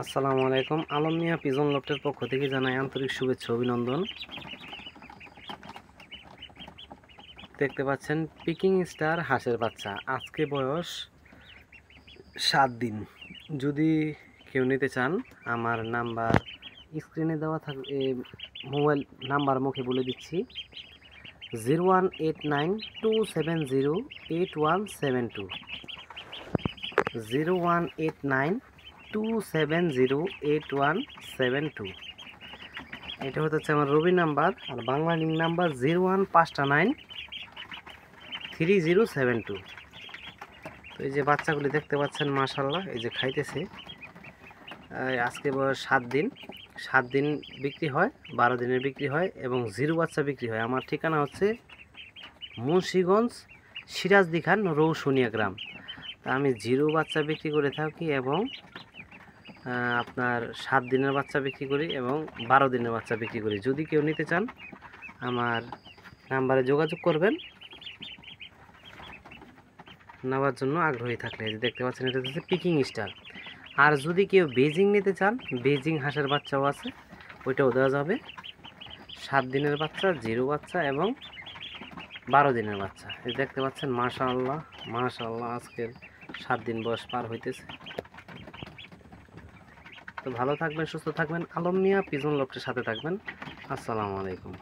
আসসালামু আলাইকুম। আলম মিয়া পিজন লফটের পক্ষ থেকে জানাই আন্তরিক শুভেচ্ছা অভিনন্দন। দেখতে পাচ্ছেন পিকিং স্টার হাঁসের বাচ্চা, আজকে বয়স 7 দিন। যদি কেউ নিতে চান আমার নাম্বার স্ক্রিনে দেওয়া থাকবে, মোবাইল নাম্বার মুখে বলে দিচ্ছি 0189270817 0189270817। এটা হচ্ছে আমার রবি নাম্বার, আর বাংলা লিঙ্ক নাম্বার 01593072। তো এই যে বাচ্চাগুলি দেখতে পাচ্ছেন, মাশাআল্লাহ, এই যে খাইতেছে। আজকে বয়স 7 দিন। 7 দিন বিক্রি হয়, 12 দিনের বিক্রি হয় এবং জিরো বাচ্চা বিক্রি হয়। আমার ঠিকানা হচ্ছে মুন্সিগঞ্জ সিরাজদি খান রৌসুনিয়া গ্রাম। তা আমি জিরো বাচ্চা বিক্রি করে থাকি এবং আপনার 7 দিনের বাচ্চা বিক্রি করি এবং 12 দিনের বাচ্চা বিক্রি করি। যদি কেউ নিতে চান আমার নাম্বারে যোগাযোগ করবেন নেওয়ার জন্য আগ্রহী থাকলে। যে দেখতে পাচ্ছেন, এটা হচ্ছে পিকিং স্টার। আর যদি কেউ বেজিং নিতে চান, বেজিং হাঁসের বাচ্চাও আছে, ওইটাও দেওয়া যাবে। 7 দিনের বাচ্চা, জিরো বাচ্চা এবং 12 দিনের বাচ্চা। এই দেখতে পাচ্ছেন, মাশাআল্লাহ মাশাআল্লাহ, আজকের 7 দিন বয়স পার হইতেছে। তো ভালো থাকবেন, সুস্থ থাকবেন, আলম মিয়া পিজন লফটের সাথে থাকবেন। আসসালামু আলাইকুম।